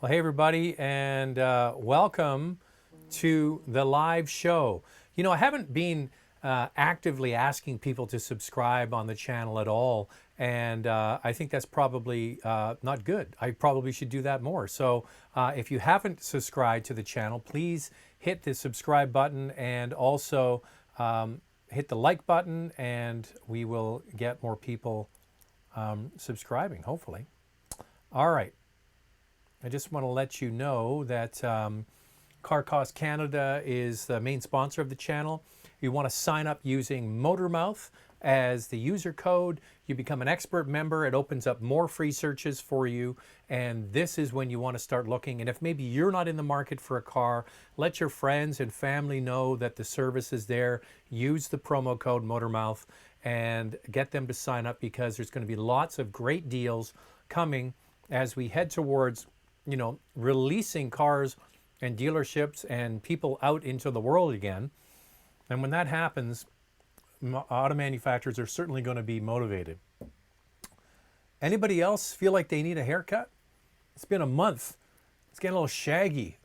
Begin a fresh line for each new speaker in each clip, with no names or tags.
Well, hey, everybody, and welcome to the live show. You know, I haven't been actively asking people to subscribe on the channel at all, and I think that's probably not good. I probably should do that more. So if you haven't subscribed to the channel, please hit the subscribe button and also hit the like button, and we will get more people subscribing, hopefully. All right. I just want to let you know that Car Cost Canada is the main sponsor of the channel. You want to sign up using Motormouth as the user code. You become an expert member. It opens up more free searches for you. And this is when you want to start looking. And if maybe you're not in the market for a car, let your friends and family know that the service is there. Use the promo code Motormouth and get them to sign up, because there's going to be lots of great deals coming as we head towards releasing cars and dealerships and people out into the world again. And when that happens, auto manufacturers are certainly going to be motivated. Anybody else feel like they need a haircut? It's been a month. It's getting a little shaggy.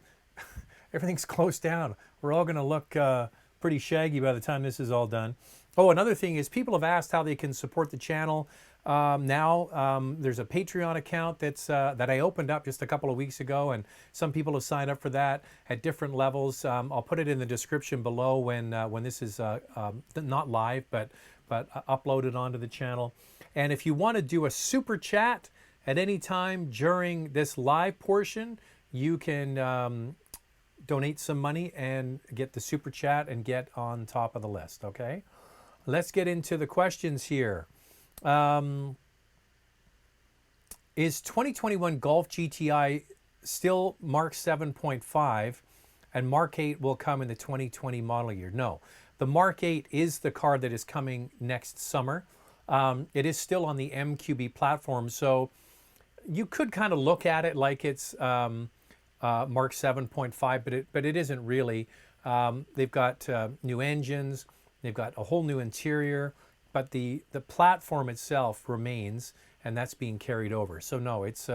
Everything's closed down. We're all going to look pretty shaggy by the time this is all done. Oh, another thing is people have asked how they can support the channel. Now there's a Patreon account that I opened up just a couple of weeks ago, and some people have signed up for that at different levels. I'll put it in the description below when this is not live, but uploaded onto the channel. And if you want to do a super chat at any time during this live portion, you can donate some money and get the super chat and get on top of the list. Okay, let's get into the questions here. Is 2021 Golf GTI still Mark 7.5, and Mark 8 will come in the 2020 model year? No, the Mark 8 is the car that is coming next summer. It is still on the MQB platform, so you could kind of look at it like it's Mark 7.5, but it isn't really. They've got new engines, they've got a whole new interior, but the platform itself remains, and that's being carried over. So no, it's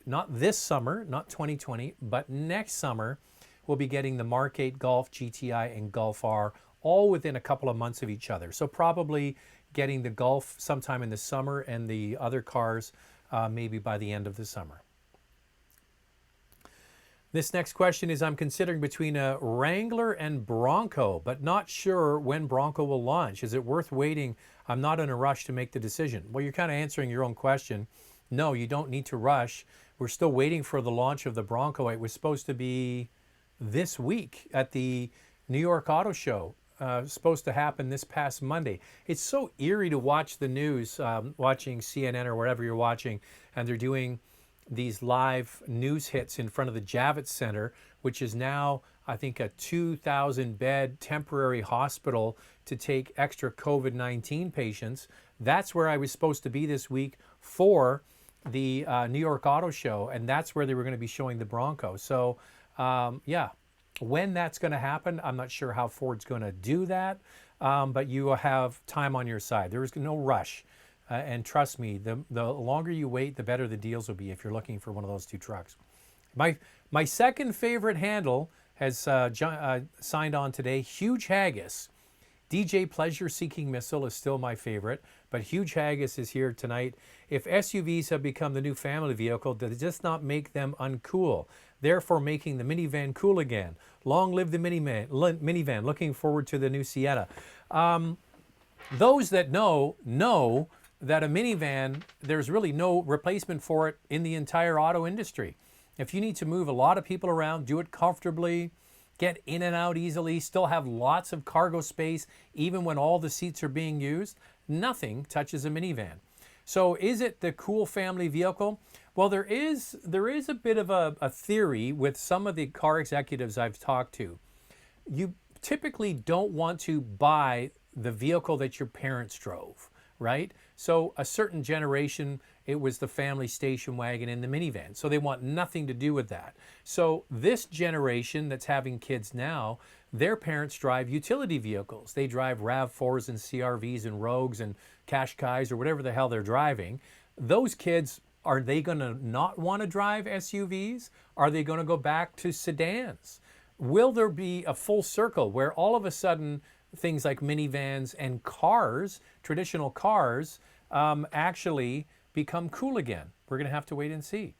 not this summer, not 2020, but next summer we'll be getting the Mark 8 Golf GTI and Golf R all within a couple of months of each other. So probably getting the Golf sometime in the summer, and the other cars maybe by the end of the summer. This next question is, I'm considering between a Wrangler and Bronco, but not sure when Bronco will launch. Is it worth waiting? I'm not in a rush to make the decision. Well, you're kind of answering your own question. No, you don't need to rush. We're still waiting for the launch of the Bronco. It was supposed to be this week at the New York Auto Show. Supposed to happen this past Monday. It's so eerie to watch the news, watching CNN or wherever you're watching, and they're doing these live news hits in front of the Javits Center, which is now, I think, a 2,000 bed temporary hospital to take extra COVID-19 patients. That's where I was supposed to be this week for the New York Auto Show, and that's where they were going to be showing the Bronco. So yeah, when that's going to happen, I'm not sure how Ford's going to do that, but you have time on your side. There is no rush. And trust me, the longer you wait, the better the deals will be if you're looking for one of those two trucks. My second favorite handle has signed on today. Huge Haggis. DJ Pleasure Seeking Missile is still my favorite, but Huge Haggis is here tonight. If SUVs have become the new family vehicle, does it just not make them uncool, therefore making the minivan cool again? Long live the minivan. Looking forward to the new Sienna. Those that know that a minivan, there's really no replacement for it in the entire auto industry. If you need to move a lot of people around, do it comfortably, get in and out easily, still have lots of cargo space, even when all the seats are being used, nothing touches a minivan. So is it the cool family vehicle? Well, there is a bit of a theory with some of the car executives I've talked to. You typically don't want to buy the vehicle that your parents drove, right? So a certain generation, it was the family station wagon and the minivan. So they want nothing to do with that. So this generation that's having kids now, their parents drive utility vehicles. They drive RAV4s and CRVs and Rogues and Qashqais or whatever the hell they're driving. Those kids Are they going to not want to drive SUVs? Are they going to go back to sedans? Will there be a full circle where all of a sudden things like minivans and cars, traditional cars, actually become cool again? We're going to have to wait and see.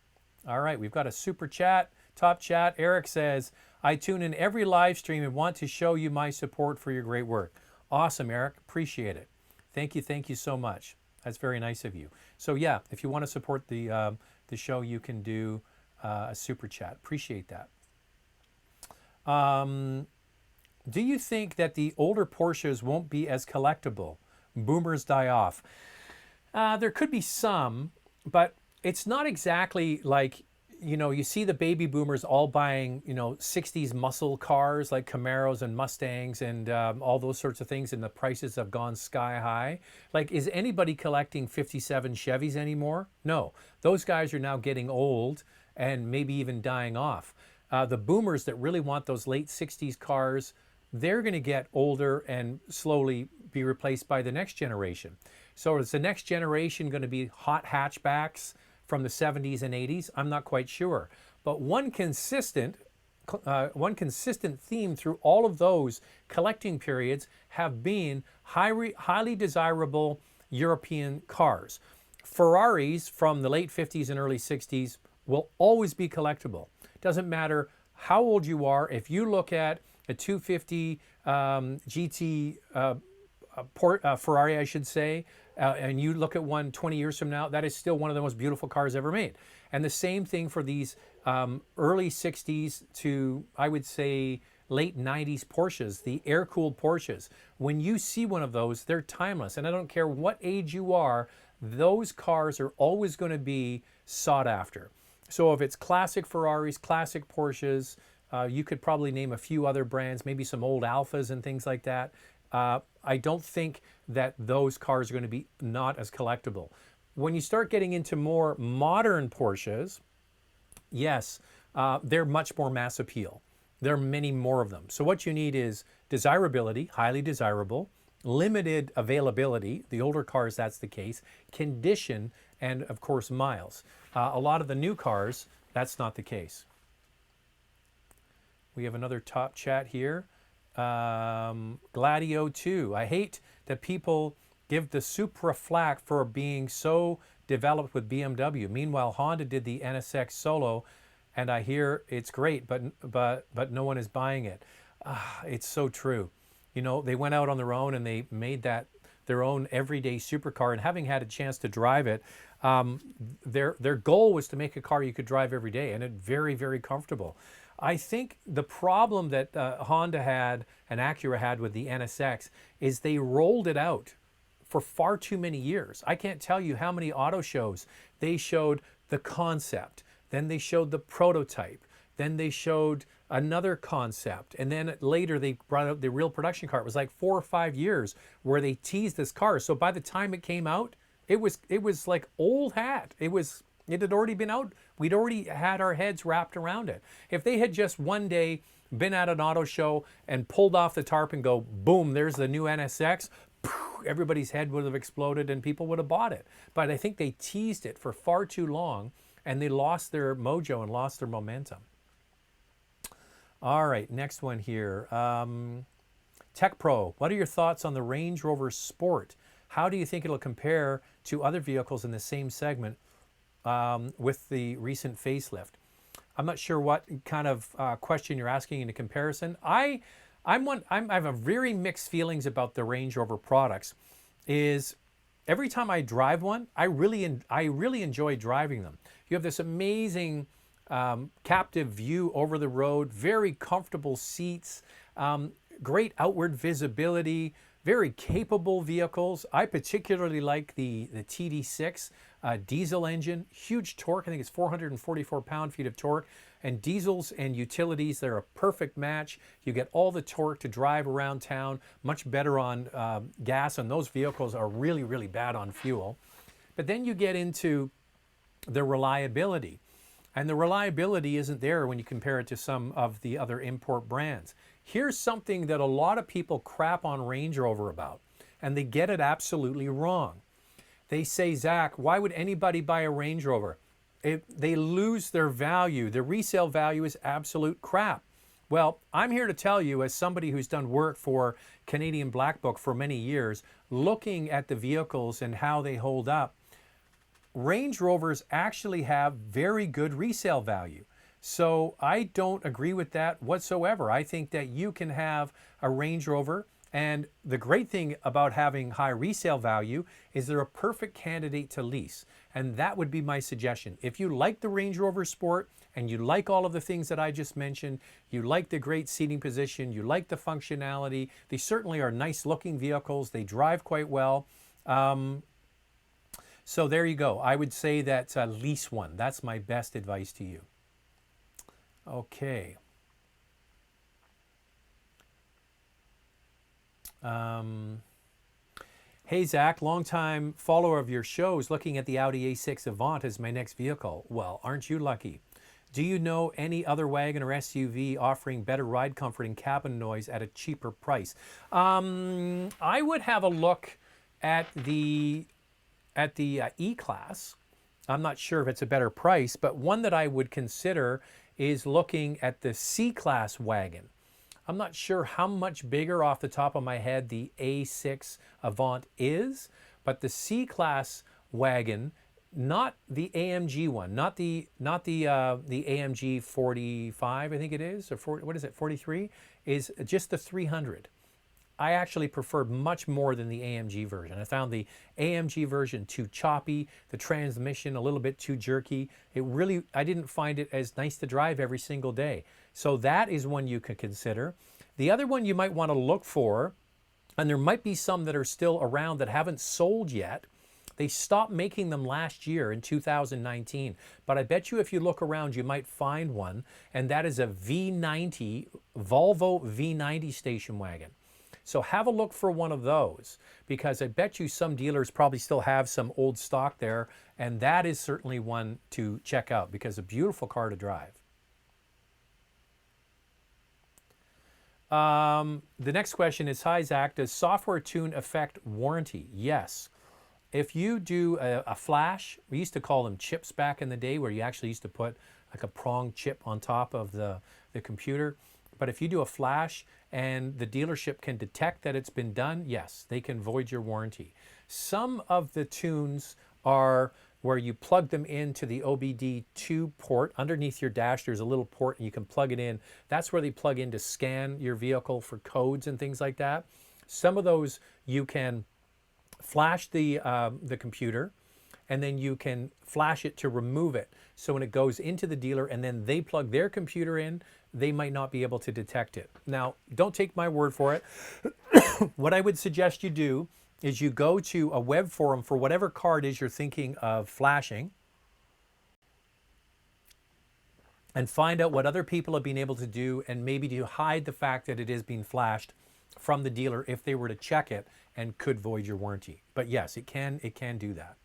All right, we've got a super chat, top chat. Eric says, I tune in every live stream and want to show you my support for your great work. Awesome, Eric. Appreciate it. Thank you so much. That's very nice of you. So yeah, if you want to support the show, you can do a super chat. Appreciate that. Do you think that the older Porsches won't be as collectible? Boomers die off. There could be some, but it's not exactly like, you know, you see the baby boomers all buying, you know, 60s muscle cars like Camaros and Mustangs and all those sorts of things, and the prices have gone sky high. Like, is anybody collecting 57 Chevys anymore? No. Those guys are now getting old and maybe even dying off. The boomers that really want those late 60s cars, they're going to get older and slowly be replaced by the next generation. So is the next generation going to be hot hatchbacks from the 70s and 80s? I'm not quite sure. But one consistent theme through all of those collecting periods have been highly desirable European cars. Ferraris from the late 50s and early 60s will always be collectible. Doesn't matter how old you are. If you look at a 250 GT Ferrari, I should say, and you look at one 20 years from now, that is still one of the most beautiful cars ever made. And the same thing for these early 60s to, I would say, late 90s Porsches, the air-cooled Porsches. When you see one of those, they're timeless. And I don't care what age you are, those cars are always going to be sought after. So if it's classic Ferraris, classic Porsches, you could probably name a few other brands, maybe some old Alphas and things like that. I don't think that those cars are going to be not as collectible. When you start getting into more modern Porsches, yes, they're much more mass appeal. There are many more of them. So what you need is desirability, highly desirable, limited availability. The older cars, that's the case. Condition, and of course, miles. A lot of the new cars, that's not the case. We have another top chat here. Gladio 2. I hate that people give the Supra flack for being so developed with BMW. Meanwhile, Honda did the NSX Solo, and I hear it's great, but no one is buying it. It's so true. You know, they went out on their own and they made that their own everyday supercar, and having had a chance to drive it, their goal was to make a car you could drive every day, and it's very, very comfortable. I think the problem that Honda had and Acura had with the NSX is they rolled it out for far too many years. I can't tell you how many auto shows they showed the concept, then they showed the prototype, then they showed another concept, and then later they brought out the real production car. It was like 4 or 5 years where they teased this car. So by the time it came out, it was like old hat. It had already been out. We'd already had our heads wrapped around it. If they had just one day been at an auto show and pulled off the tarp and go, boom, there's the new NSX, everybody's head would have exploded and people would have bought it. But I think they teased it for far too long and they lost their mojo and lost their momentum. All right, next one here. Tech Pro, what are your thoughts on the Range Rover Sport? How do you think it'll compare to other vehicles in the same segment with the recent facelift? I'm not sure what kind of question you're asking in a comparison. I have a very mixed feelings about the Range Rover products. Is every time I drive one, I really enjoy driving them. You have this amazing captive view over the road, very comfortable seats, great outward visibility, very capable vehicles. I particularly like the TD6 diesel engine, huge torque. I think it's 444 pound-feet of torque. And diesels and utilities, they're a perfect match. You get all the torque to drive around town, much better on gas, and those vehicles are really, really bad on fuel. But then you get into the reliability. And the reliability isn't there when you compare it to some of the other import brands. Here's something that a lot of people crap on Range Rover about, and they get it absolutely wrong. They say, Zach, why would anybody buy a Range Rover? They lose their value. The resale value is absolute crap. Well, I'm here to tell you, as somebody who's done work for Canadian Black Book for many years, looking at the vehicles and how they hold up, Range Rovers actually have very good resale value. So I don't agree with that whatsoever. I think that you can have a Range Rover, and the great thing about having high resale value is they're a perfect candidate to lease. And that would be my suggestion. If you like the Range Rover Sport and you like all of the things that I just mentioned, you like the great seating position, you like the functionality, they certainly are nice looking vehicles, they drive quite well. So there you go. I would say that lease one. That's my best advice to you. Okay. Hey Zach, longtime follower of your shows, looking at the Audi A6 Avant as my next vehicle. Well, aren't you lucky? Do you know any other wagon or SUV offering better ride comfort and cabin noise at a cheaper price? I would have a look at the E-Class. I'm not sure if it's a better price, but one that I would consider is looking at the C-Class wagon. I'm not sure how much bigger off the top of my head the A6 Avant is, but the C-Class wagon, not the AMG one, not the AMG 45, I think it is, or 40, what is it, 43, is just the 300. I actually prefer much more than the AMG version. I found the AMG version too choppy, the transmission a little bit too jerky. I didn't find it as nice to drive every single day. So that is one you could consider. The other one you might want to look for, and there might be some that are still around that haven't sold yet. They stopped making them last year in 2019, but I bet you if you look around you might find one, and that is a V90, Volvo V90 station wagon. So have a look for one of those, because I bet you some dealers probably still have some old stock there, and that is certainly one to check out because a beautiful car to drive. The next question is, hi Zach, does software tune affect warranty? Yes. If you do a flash, we used to call them chips back in the day, where you actually used to put like a prong chip on top of the computer. But if you do a flash and the dealership can detect that it's been done, yes, they can void your warranty. Some of the tunes are where you plug them into the OBD2 port. Underneath your dash, there's a little port and you can plug it in. That's where they plug in to scan your vehicle for codes and things like that. Some of those you can flash the computer, and then you can flash it to remove it. So when it goes into the dealer and then they plug their computer in, they might not be able to detect it. Now, don't take my word for it. What I would suggest you do is you go to a web forum for whatever car it is you're thinking of flashing, and find out what other people have been able to do, and maybe to hide the fact that it is being flashed from the dealer if they were to check it, and could void your warranty. But yes, it can do that.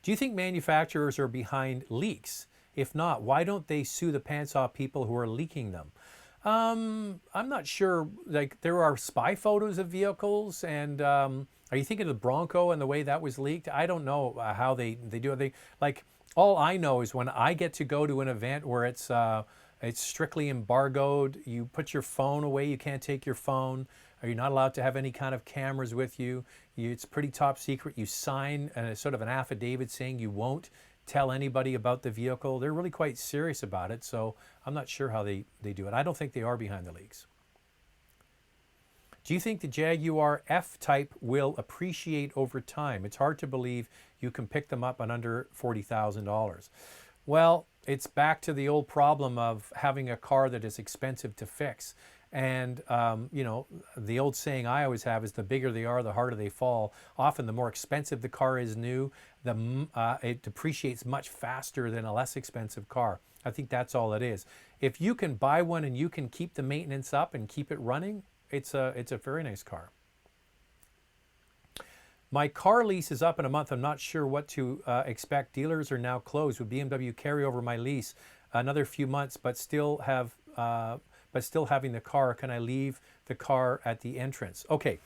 Do you think manufacturers are behind leaks? If not, why don't they sue the pants off people who are leaking them? I'm not sure. Like, there are spy photos of vehicles, and are you thinking of the Bronco and the way that was leaked? I don't know how they do it. Like, all I know is when I get to go to an event where it's strictly embargoed, you put your phone away, you can't take your phone, or you're not allowed to have any kind of cameras with you. It's pretty top secret. You sign a sort of an affidavit saying you won't tell anybody about the vehicle. They're really quite serious about it, so I'm not sure how they do it. I don't think they are behind the leaks. Do you think the Jaguar F-Type will appreciate over time? It's hard to believe you can pick them up on under $40,000. Well, it's back to the old problem of having a car that is expensive to fix. And, you know, the old saying I always have is the bigger they are, the harder they fall. Often the more expensive the car is new, it depreciates much faster than a less expensive car. I think that's all it is. If you can buy one and you can keep the maintenance up and keep it running, it's a very nice car. My car lease is up in a month. I'm not sure what to expect. Dealers are now closed. Would BMW carry over my lease another few months, but still having the car? Can I leave the car at the entrance? Okay,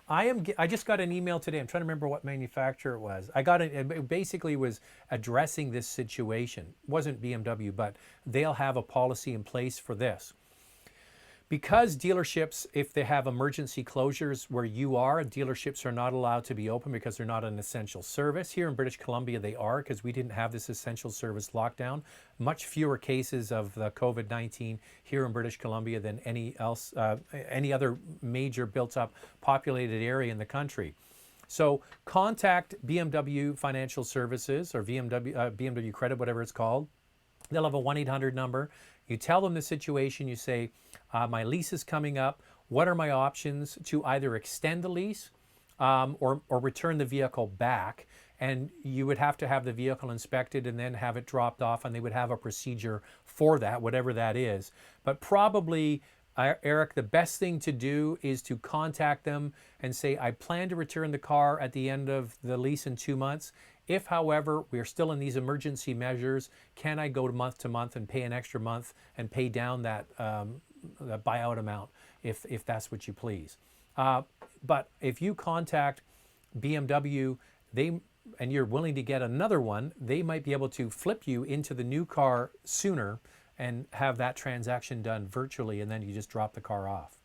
I just got an email today. I'm trying to remember what manufacturer it was. I got it. It basically was addressing this situation. It wasn't BMW, but they'll have a policy in place for this. Because dealerships, if they have emergency closures where you are, dealerships are not allowed to be open because they're not an essential service. Here in British Columbia, they are, because we didn't have this essential service lockdown. Much fewer cases of the COVID-19 here in British Columbia than any other major built-up populated area in the country. So contact BMW Financial Services or BMW Credit, whatever it's called. They'll have a 1-800 number. You tell them the situation. You say, my lease is coming up. What are my options to either extend the lease or return the vehicle back? And you would have to have the vehicle inspected and then have it dropped off, and they would have a procedure for that, whatever that is. But probably, Eric, the best thing to do is to contact them and say, I plan to return the car at the end of the lease in 2 months. If, however, we're still in these emergency measures, can I go to month and pay an extra month and pay down that buyout amount if that's what you please? But if you contact BMW, and you're willing to get another one, they might be able to flip you into the new car sooner and have that transaction done virtually, and then you just drop the car off.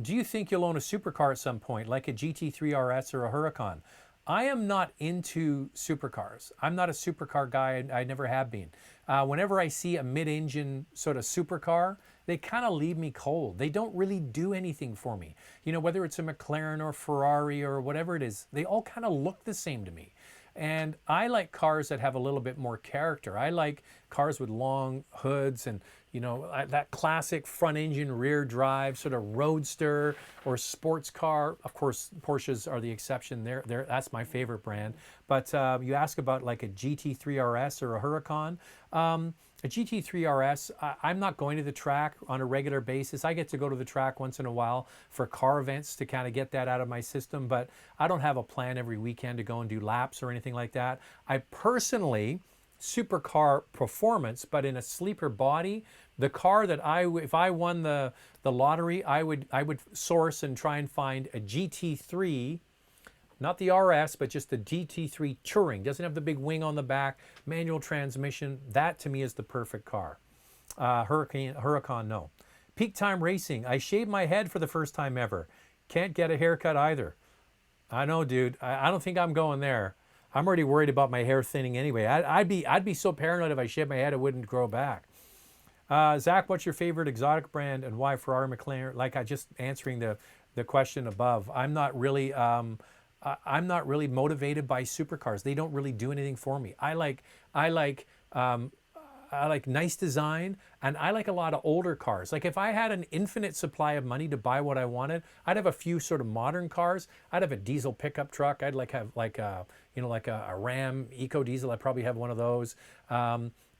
Do you think you'll own a supercar at some point, like a GT3 RS or a Huracan? I am not into supercars. I'm not a supercar guy. I never have been. Whenever I see a mid-engine sort of supercar, they kind of leave me cold. They don't really do anything for me. You know, whether it's a McLaren or Ferrari or whatever it is, they all kind of look the same to me. And I like cars that have a little bit more character. I like cars with long hoods and, you know, that classic front engine, rear drive, sort of roadster or sports car. Of course, Porsches are the exception. That's my favorite brand. But you ask about like a GT3 RS or a Huracan. A GT3 RS, I'm not going to the track on a regular basis. I get to go to the track once in a while for car events to kind of get that out of my system, but I don't have a plan every weekend to go and do laps or anything like that. I personally, supercar performance, but in a sleeper body, the car that if I won the lottery, I would source and try and find a GT3, not the RS, but just the GT3 Touring. Doesn't have the big wing on the back, manual transmission. That to me is the perfect car. Huracan, no. Peak Time Racing. I shaved my head for the first time ever. Can't get a haircut either. I know, dude. I don't think I'm going there. I'm already worried about my hair thinning anyway. I'd be so paranoid if I shaved my head it wouldn't grow back. Zach, what's your favorite exotic brand and why? Ferrari, McLaren. Like I just answering the question above. I'm not really motivated by supercars. They don't really do anything for me. I like nice design, and I like a lot of older cars. Like if I had an infinite supply of money to buy what I wanted, I'd have a few sort of modern cars. I'd have a diesel pickup truck. I'd have a Ram Eco Diesel. I'd probably have one of those.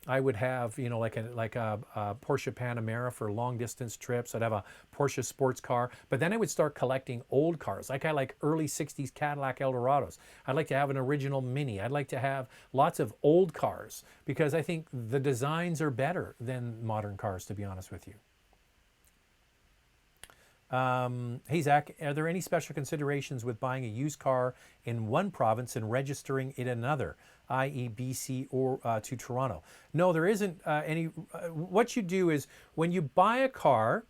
I would have, you know, like a Porsche Panamera for long distance trips. I'd have a Porsche sports car, but then I would start collecting old cars. Like I like early 60s Cadillac Eldorados. I'd like to have an original Mini. I'd like to have lots of old cars because I think the designs are better than modern cars, to be honest with you. Hey Zach, are there any special considerations with buying a used car in one province and registering it in another, i.e. BC or to Toronto? No, there isn't any. What you do is when you buy a car,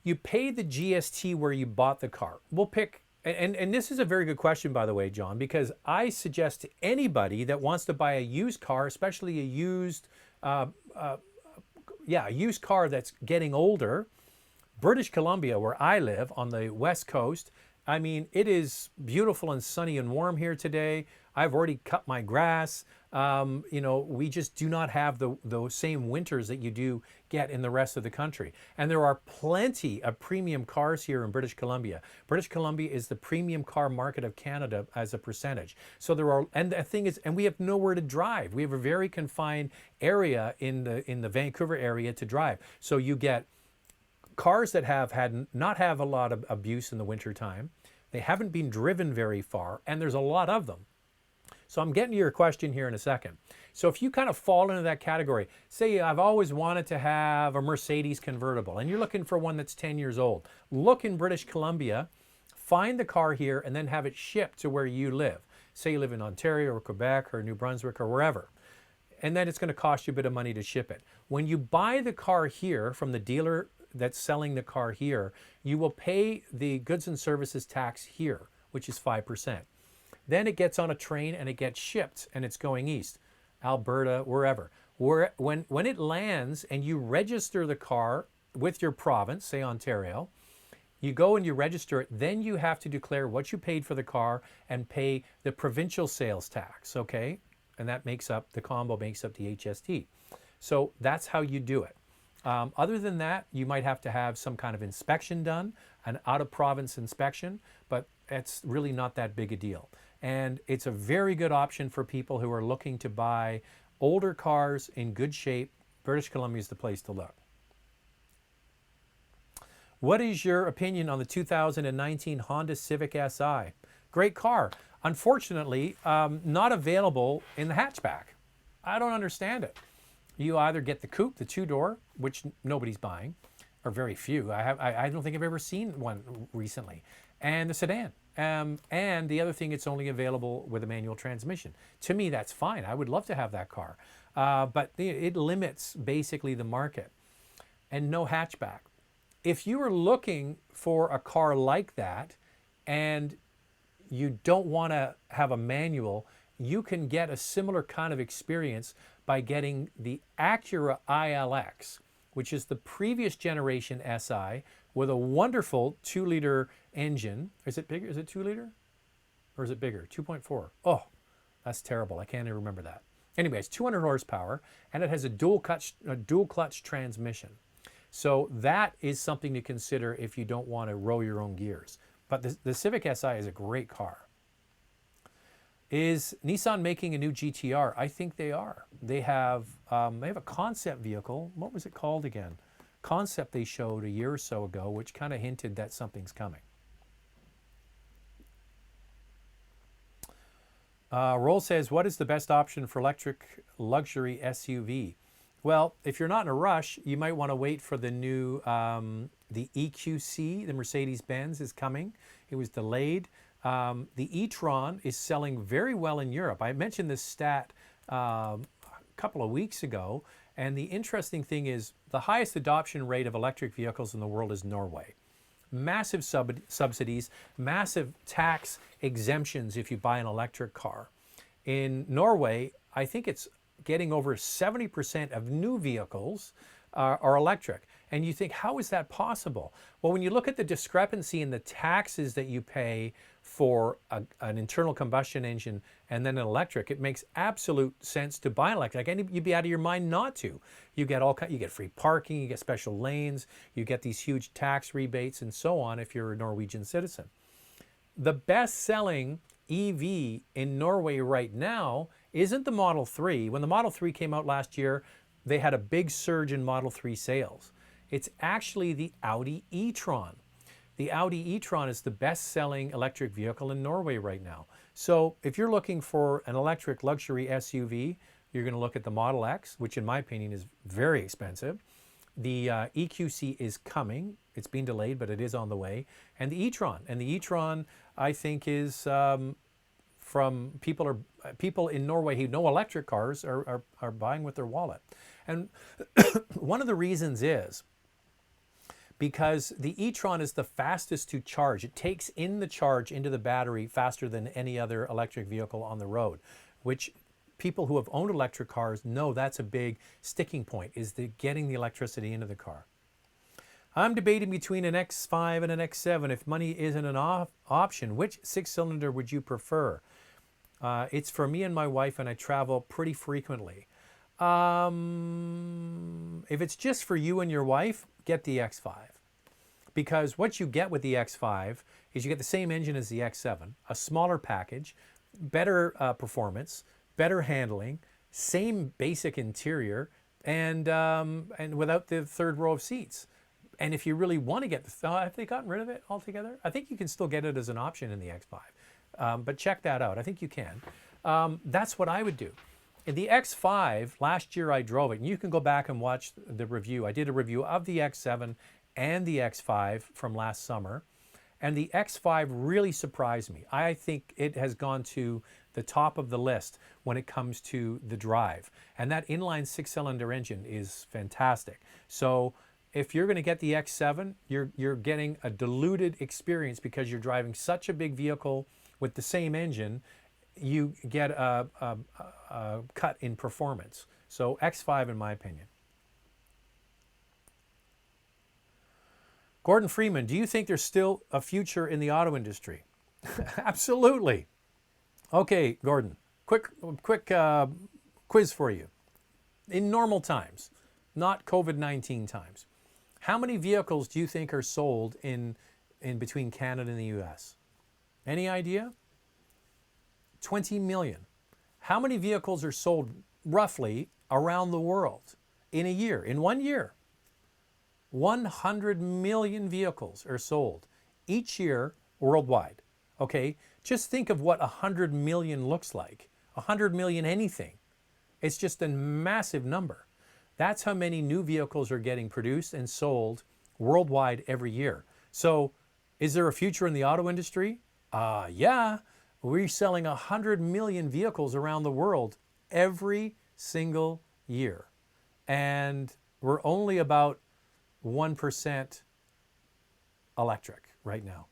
you pay the GST where you bought the car. We'll pick, and this is a very good question, by the way, John, because I suggest to anybody that wants to buy a used car, especially a used car that's getting older, British Columbia, where I live on the West Coast, I mean, it is beautiful and sunny and warm here today. I've already cut my grass. You know, we just do not have the same winters that you do get in the rest of the country. And there are plenty of premium cars here in British Columbia. British Columbia is the premium car market of Canada as a percentage. So there are, and the thing is, and we have nowhere to drive. We have a very confined area in the Vancouver area to drive. So you get cars that not have a lot of abuse in the wintertime. They haven't been driven very far, and there's a lot of them. So I'm getting to your question here in a second. So if you kind of fall into that category, say I've always wanted to have a Mercedes convertible and you're looking for one that's 10 years old, look in British Columbia, find the car here and then have it shipped to where you live. Say you live in Ontario or Quebec or New Brunswick or wherever. And then it's going to cost you a bit of money to ship it. When you buy the car here from the dealer that's selling the car here, you will pay the goods and services tax here, which is 5%. Then it gets on a train and it gets shipped and it's going east, Alberta, wherever. When it lands and you register the car with your province, say Ontario, you go and you register it, then you have to declare what you paid for the car and pay the provincial sales tax, okay? And that makes up, the combo makes up the HST. So that's how you do it. Other than that, you might have to have some kind of inspection done, an out-of-province inspection, but it's really not that big a deal. And it's a very good option for people who are looking to buy older cars in good shape. British Columbia is the place to look. What is your opinion on the 2019 Honda Civic Si? Great car. Unfortunately, not available in the hatchback. I don't understand it. You either get the coupe, the two-door, which nobody's buying, or very few. I don't think I've ever seen one recently, and the sedan. And the other thing, it's only available with a manual transmission. To me, that's fine. I would love to have that car, but it limits basically the market. And no hatchback. If you are looking for a car like that, and you don't want to have a manual, you can get a similar kind of experience by getting the Acura ILX, which is the previous generation SI with a wonderful 2-liter engine. Is it bigger? Is it 2-liter? Or is it bigger? 2.4. Oh, that's terrible. I can't even remember that. Anyways, 200 horsepower, and it has a dual clutch transmission. So that is something to consider if you don't want to row your own gears. But the Civic Si is a great car. Is Nissan making a new GTR? I think they are. They have a concept vehicle. What was it called again? Concept they showed a year or so ago, which kind of hinted that something's coming. Roll says, what is the best option for electric luxury SUV? Well, if you're not in a rush, you might want to wait for the new, the EQC, the Mercedes-Benz is coming. It was delayed. The e-tron is selling very well in Europe. I mentioned this stat a couple of weeks ago, and the interesting thing is the highest adoption rate of electric vehicles in the world is Norway. Massive subsidies, massive tax exemptions if you buy an electric car. In Norway, I think it's getting over 70% of new vehicles are electric. And you think, how is that possible? Well, when you look at the discrepancy in the taxes that you pay for an internal combustion engine and then an electric, it makes absolute sense to buy an electric. And you'd be out of your mind not to. You get free parking, you get special lanes, you get these huge tax rebates and so on if you're a Norwegian citizen. The best-selling EV in Norway right now isn't the Model 3. When the Model 3 came out last year, they had a big surge in Model 3 sales. It's actually the Audi e-tron. The Audi e-tron is the best-selling electric vehicle in Norway right now. So if you're looking for an electric luxury SUV, you're going to look at the Model X, which in my opinion is very expensive. The EQC is coming. It's been delayed, but it is on the way. And the e-tron. And the e-tron, I think, is from people in Norway who know electric cars are buying with their wallet. And one of the reasons is because the e-tron is the fastest to charge. It takes in the charge into the battery faster than any other electric vehicle on the road, which people who have owned electric cars know that's a big sticking point, is getting the electricity into the car. I'm debating between an X5 and an X7. If money isn't an option, which 6-cylinder would you prefer? It's for me and my wife, and I travel pretty frequently. If it's just for you and your wife, get the X5. Because what you get with the X5 is you get the same engine as the X7, a smaller package, better performance, better handling, same basic interior, and without the third row of seats. And if you really want to get have they gotten rid of it altogether? I think you can still get it as an option in the X5. But check that out. I think you can. That's what I would do. In the X5, last year I drove it, and you can go back and watch the review. I did a review of the X7 and the X5 from last summer, and the X5 really surprised me. I think it has gone to the top of the list when it comes to the drive. And that inline six-cylinder engine is fantastic. So if you're going to get the X7, you're getting a diluted experience because you're driving such a big vehicle with the same engine. You get a cut in performance. So X5 in my opinion. Gordon Freeman, do you think there's still a future in the auto industry? Absolutely. Okay, Gordon, quick quiz for you. In normal times, not COVID-19 times, how many vehicles do you think are sold in between Canada and the US? Any idea? 20 million. How many vehicles are sold roughly around the world in a year, in 1 year? 100 million vehicles are sold each year worldwide. Okay, just think of what 100 million looks like. 100 million anything. It's just a massive number. That's how many new vehicles are getting produced and sold worldwide every year. So is there a future in the auto industry? Yeah. We're selling 100 million vehicles around the world every single year. And we're only about 1% electric right now.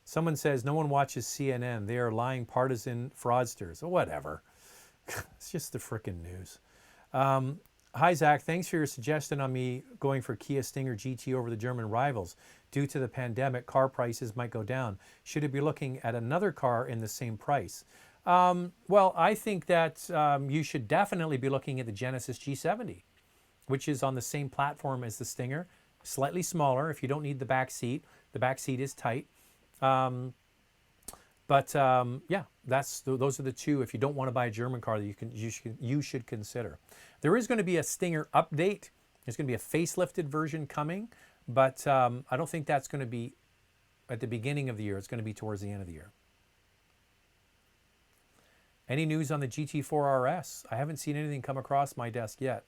Someone says no one watches CNN. They are lying partisan fraudsters. Whatever. It's just the frickin' news. Hi, Zach. Thanks for your suggestion on me going for Kia Stinger GT over the German rivals. Due to the pandemic, car prices might go down. Should it be looking at another car in the same price? Well, I think that you should definitely be looking at the Genesis G70, which is on the same platform as the Stinger, slightly smaller if you don't need the back seat. The back seat is tight. Yeah, those are the two. If you don't want to buy a German car, that you should consider. There is going to be a Stinger update. There's going to be a facelifted version coming, but I don't think that's going to be at the beginning of the year. It's going to be towards the end of the year. Any news on the GT4 RS? I haven't seen anything come across my desk yet.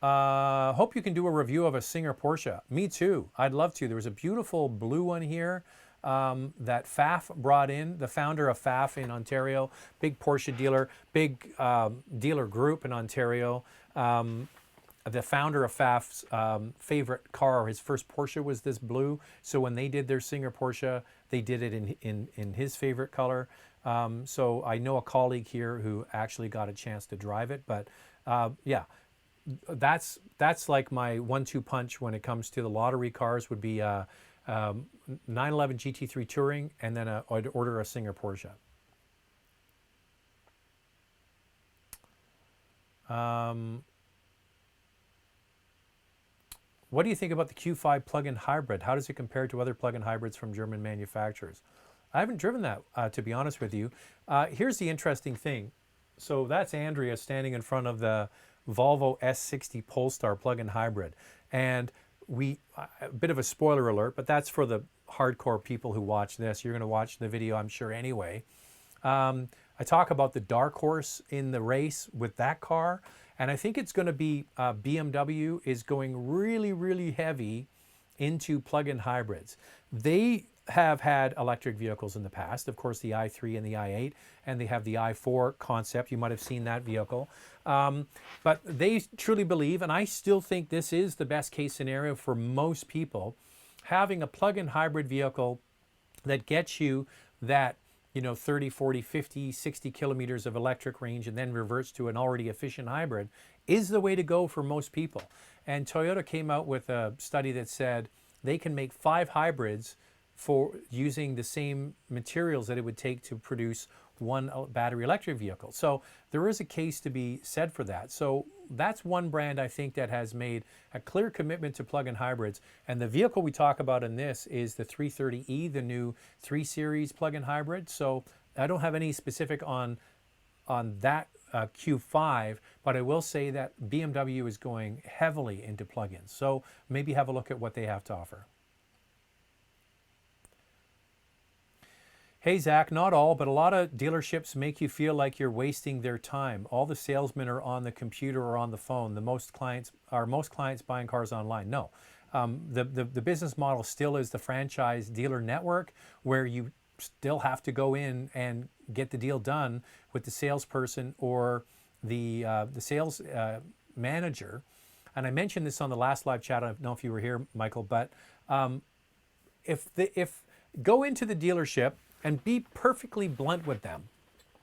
Hope you can do a review of a Singer Porsche. Me too. I'd love to. There was a beautiful blue one here that Pfaff brought in, the founder of Pfaff in Ontario, big Porsche dealer, big dealer group in Ontario. The founder of Pfaff's favorite car, his first Porsche was this blue. So when they did their Singer Porsche, they did it in his favorite color. So I know a colleague here who actually got a chance to drive it. But yeah, that's like my 1-2 punch when it comes to the lottery cars would be 911 GT3 Touring, and then I'd order a Singer Porsche. What do you think about the Q5 plug-in hybrid? How does it compare to other plug-in hybrids from German manufacturers? I haven't driven that, to be honest with you. Here's the interesting thing. So that's Andrea standing in front of the Volvo S60 Polestar plug-in hybrid. And a bit of a spoiler alert, but that's for the hardcore people who watch this. You're going to watch the video, I'm sure, anyway. I talk about the dark horse in the race with that car. And I think it's going to be BMW is going really, really heavy into plug-in hybrids. They have had electric vehicles in the past, of course, the i3 and the i8, and they have the i4 concept. You might have seen that vehicle. But they truly believe, and I still think this is the best case scenario for most people, having a plug-in hybrid vehicle that gets you that 30, 40, 50, 60 kilometers of electric range and then reverts to an already efficient hybrid is the way to go for most people. And Toyota came out with a study that said they can make 5 hybrids for using the same materials that it would take to produce one battery electric vehicle. So there is a case to be said for that. So that's one brand I think that has made a clear commitment to plug-in hybrids. And the vehicle we talk about in this is the 330e, the new 3 Series plug-in hybrid. So I don't have any specific on that Q5, but I will say that BMW is going heavily into plug-ins. So maybe have a look at what they have to offer. Hey, Zach, not all, but a lot of dealerships make you feel like you're wasting their time. All the salesmen are on the computer or on the phone. Most clients buying cars online? No. The business model still is the franchise dealer network, where you still have to go in and get the deal done with the salesperson or the sales manager. And I mentioned this on the last live chat. I don't know if you were here, Michael, but if go into the dealership and be perfectly blunt with them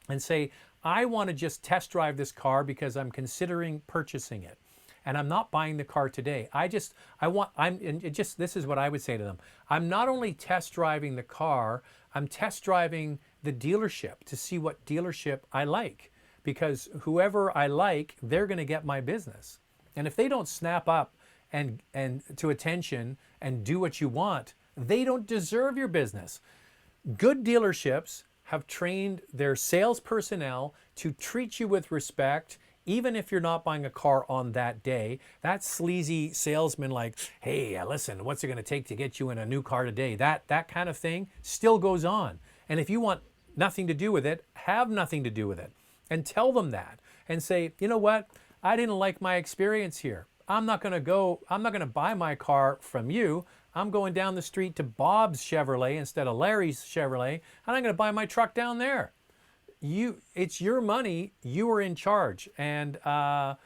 and say, I want to just test drive this car because I'm considering purchasing it. And I'm not buying the car today. This is what I would say to them. I'm not only test driving the car, I'm test driving the dealership to see what dealership I like. Because whoever I like, they're going to get my business. And if they don't snap up and to attention and do what you want, they don't deserve your business. Good dealerships have trained their sales personnel to treat you with respect, even if you're not buying a car on that day. That sleazy salesman like, hey, listen, what's it going to take to get you in a new car today? That kind of thing still goes on. And if you want nothing to do with it, have nothing to do with it. And tell them that. And say, you know what? I didn't like my experience here. I'm not going to buy my car from you. I'm going down the street to Bob's Chevrolet instead of Larry's Chevrolet, and I'm going to buy my truck down there. It's your money. You are in charge. And I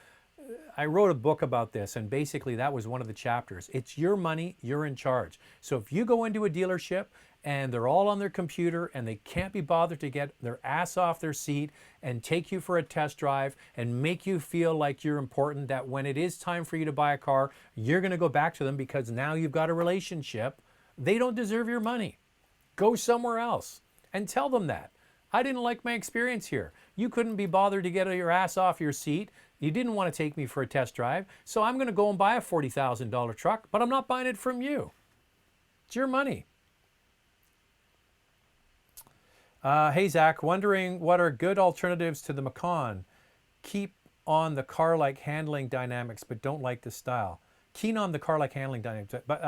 wrote a book about this, and basically that was one of the chapters. It's your money. You're in charge. So if you go into a dealership and they're all on their computer and they can't be bothered to get their ass off their seat and take you for a test drive and make you feel like you're important, that when it is time for you to buy a car, you're going to go back to them because now you've got a relationship, they don't deserve your money. Go somewhere else and tell them that. I didn't like my experience here. You couldn't be bothered to get your ass off your seat. You didn't want to take me for a test drive. So I'm going to go and buy a $40,000 truck, but I'm not buying it from you. It's your money. Hey, Zach, wondering what are good alternatives to the Macan? Keep on the car-like handling dynamics, but don't like the style. Keen on the car-like handling dynamics, but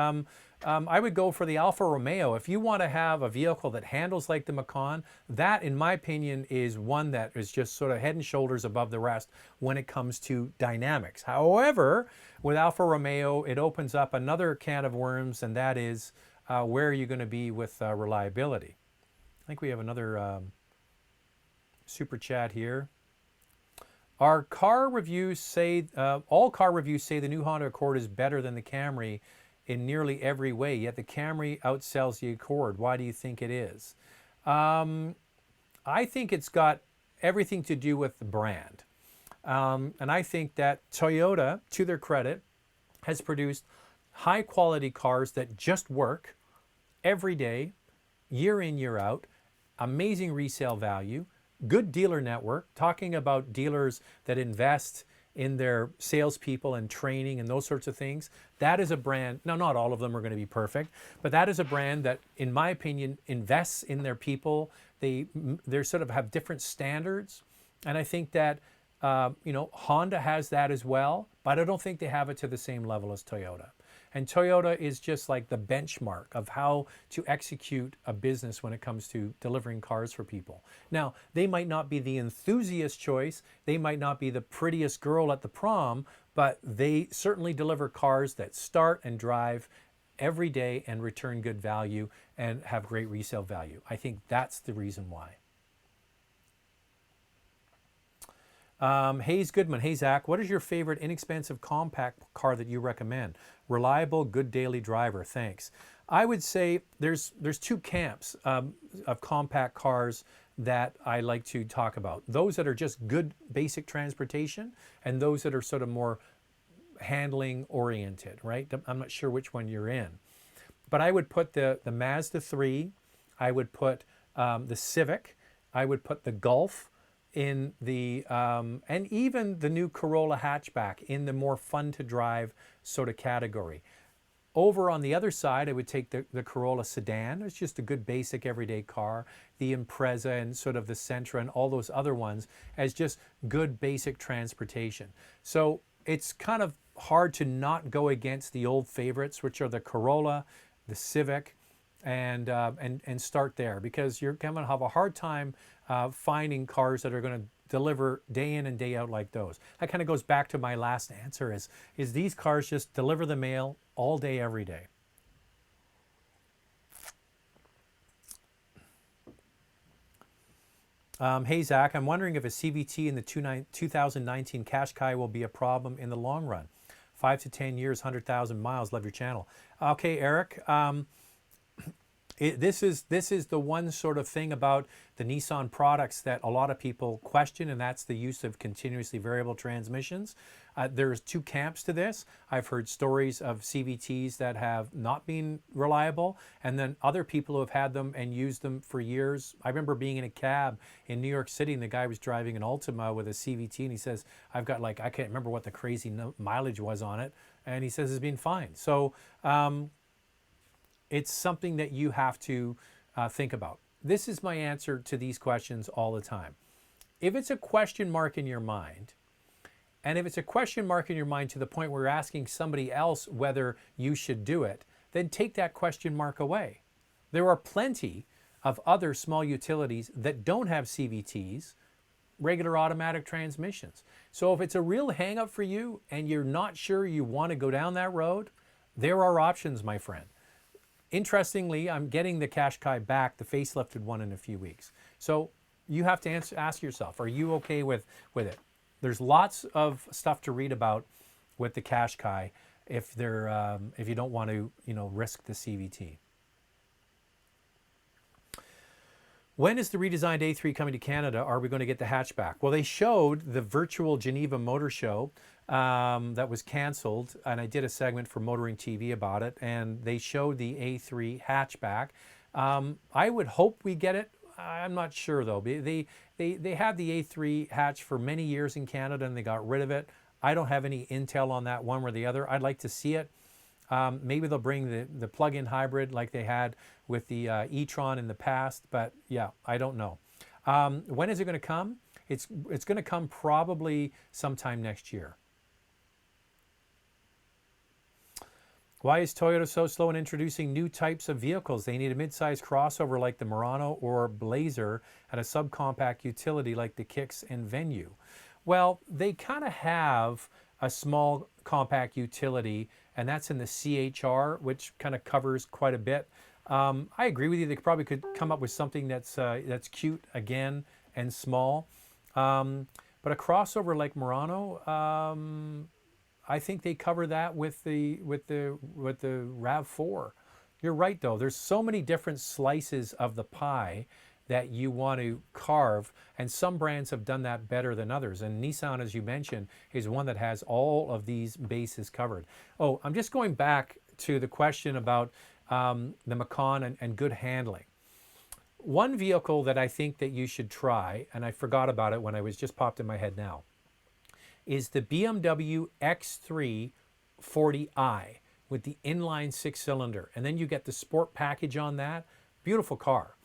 I would go for the Alfa Romeo. If you want to have a vehicle that handles like the Macan, that, in my opinion, is one that is just sort of head and shoulders above the rest when it comes to dynamics. However, with Alfa Romeo, it opens up another can of worms, and that is where are you going to be with reliability? I think we have another super chat here. All car reviews say the new Honda Accord is better than the Camry in nearly every way, yet the Camry outsells the Accord. Why do you think it is? I think it's got everything to do with the brand. And I think that Toyota, to their credit, has produced high quality cars that just work every day, year in, year out, amazing resale value, good dealer network, talking about dealers that invest in their salespeople and training and those sorts of things. That is a brand, now not all of them are going to be perfect, but that is a brand that, in my opinion, invests in their people. They sort of have different standards. And I think that, Honda has that as well, but I don't think they have it to the same level as Toyota. And Toyota is just like the benchmark of how to execute a business when it comes to delivering cars for people. Now, they might not be the enthusiast choice, they might not be the prettiest girl at the prom, but they certainly deliver cars that start and drive every day and return good value and have great resale value. I think that's the reason why. Hayes Goodman. Hey, Zach, what is your favorite inexpensive compact car that you recommend? Reliable, good daily driver. Thanks. I would say there's two camps of compact cars that I like to talk about. Those that are just good basic transportation and those that are sort of more handling oriented, right? I'm not sure which one you're in. But I would put the Mazda 3, I would put the Civic, I would put the Golf, in the and even the new Corolla hatchback in the more fun to drive sort of category. Over on the other side, I would take the Corolla sedan. It's just a good basic everyday car. The Impreza and sort of the Sentra and all those other ones as just good basic transportation. So it's kind of hard to not go against the old favorites, which are the Corolla, the Civic, and start there, because you're going to have a hard time finding cars that are going to deliver day in and day out like those. That kind of goes back to my last answer: is these cars just deliver the mail all day, every day. Hey Zach, I'm wondering if a CVT in the 2019 Qashqai will be a problem in the long run. 5 to 10 years, 100,000 miles. Love your channel. Okay, Eric. This is the one sort of thing about the Nissan products that a lot of people question, and that's the use of continuously variable transmissions. There's two camps to this. I've heard stories of CVTs that have not been reliable, and then other people who have had them and used them for years. I remember being in a cab in New York City, and the guy was driving an Altima with a CVT, and he says, I've got, like, I can't remember what the crazy mileage was on it, and he says it's been fine. So it's something that you have to think about. This is my answer to these questions all the time. If it's a question mark in your mind, and if it's a question mark in your mind to the point where you're asking somebody else whether you should do it, then take that question mark away. There are plenty of other small utilities that don't have CVTs, regular automatic transmissions. So if it's a real hang up for you and you're not sure you want to go down that road, there are options, my friend. Interestingly, I'm getting the Qashqai back, the facelifted one, in a few weeks. So you have to ask yourself, are you okay with it? There's lots of stuff to read about with the Qashqai if you don't want to risk the CVT. When is the redesigned A3 coming to Canada? Are we going to get the hatchback? Well, they showed the virtual Geneva Motor Show that was canceled, and I did a segment for Motoring TV about it, and they showed the A3 hatchback. I would hope we get it. I'm not sure though. They had the A3 hatch for many years in Canada, and they got rid of it. I don't have any intel on that one or the other. I'd like to see it. Maybe they'll bring the plug-in hybrid like they had with the e-tron in the past, but yeah, I don't know. When is it going to come? It's going to come probably sometime next year. Why is Toyota so slow in introducing new types of vehicles? They need a mid-size crossover like the Murano or Blazer and a subcompact utility like the Kicks and Venue. Well, they kind of have a small compact utility, and that's in the CHR, which kind of covers quite a bit. I agree with you. They probably could come up with something that's cute again and small, but a crossover like Murano, I think they cover that with the RAV4. You're right though. There's so many different slices of the pie that you want to carve, and some brands have done that better than others. And Nissan, as you mentioned, is one that has all of these bases covered. Oh, I'm just going back to the question about the Macan and good handling. One vehicle that I think that you should try, and I forgot about it when I was just popped in my head now, is the BMW X3 40i with the inline 6-cylinder. And then you get the sport package on that. Beautiful car.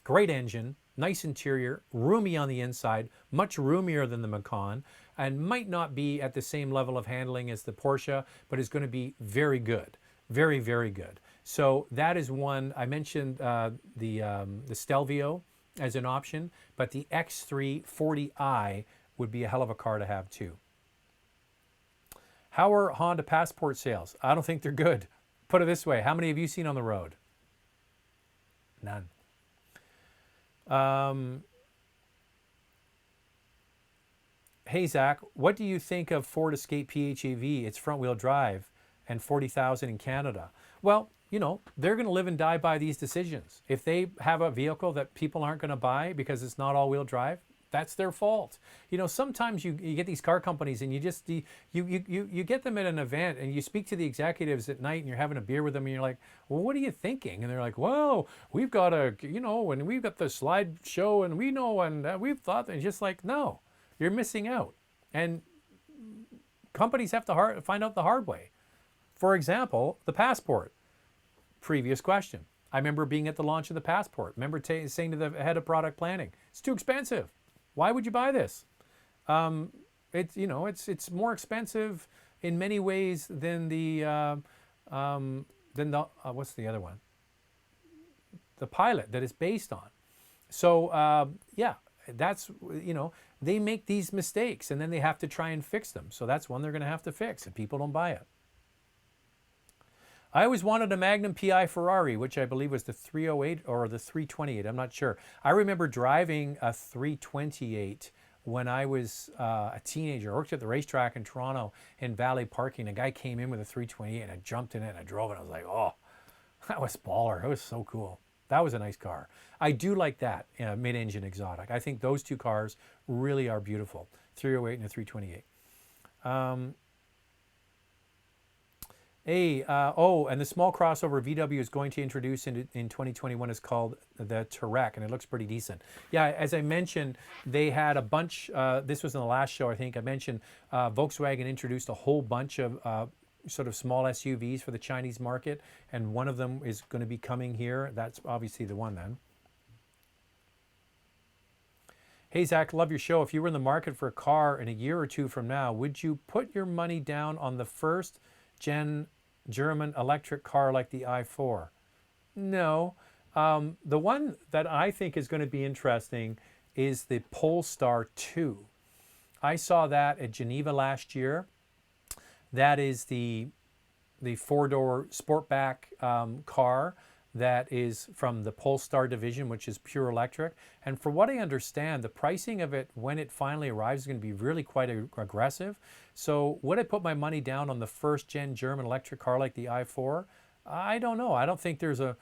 Great engine, nice interior, roomy on the inside, much roomier than the Macan, and might not be at the same level of handling as the Porsche, but is going to be very good. Very, very good. So that is one. I mentioned the Stelvio as an option, but the X3 40i would be a hell of a car to have too. How are Honda Passport sales? I don't think they're good. Put it this way, how many have you seen on the road? None. Hey Zach, what do you think of Ford Escape PHEV? It's front-wheel drive and 40,000 in Canada. Well, they're going to live and die by these decisions. If they have a vehicle that people aren't going to buy because it's not all-wheel drive, that's their fault. Sometimes you get these car companies and you get them at an event and you speak to the executives at night and you're having a beer with them and you're like, well, what are you thinking? And they're like, well, we've got and we've got the slide show and we know and we've thought, and just like, no, you're missing out. And companies have to find out the hard way. For example, the Passport. Previous question. I remember being at the launch of the Passport. Remember saying to the head of product planning, it's too expensive. Why would you buy this? It's more expensive in many ways than the what's the other one? the Pilot that it's based on. So yeah, that's, they make these mistakes and then they have to try and fix them. So that's one they're going to have to fix, and people don't buy it. I always wanted a Magnum PI Ferrari, which I believe was the 308 or the 328. I'm not sure. I remember driving a 328 when I was a teenager. I worked at the racetrack in Toronto in Valley Parking. A guy came in with a 328 and I jumped in it and I drove it. I was like, oh, that was baller. It was so cool. That was a nice car. I do like that mid-engine exotic. I think those two cars really are beautiful. 308 and a 328. And the small crossover VW is going to introduce in 2021 is called the Touareg, and it looks pretty decent. Yeah, as I mentioned, they had a bunch, this was in the last show, I think I mentioned, Volkswagen introduced a whole bunch of sort of small SUVs for the Chinese market, and one of them is going to be coming here. That's obviously the one then. Hey Zach, love your show. If you were in the market for a car in a year or two from now, would you put your money down on the first gen German electric car like the i4? No. The one that I think is going to be interesting is the Polestar 2. I saw that at Geneva last year. That is the four-door Sportback car that is from the Polestar division, which is pure electric. And for what I understand, the pricing of it when it finally arrives is going to be really quite aggressive. So would I put my money down on the first gen German electric car like the i4? I don't know. I don't think there's I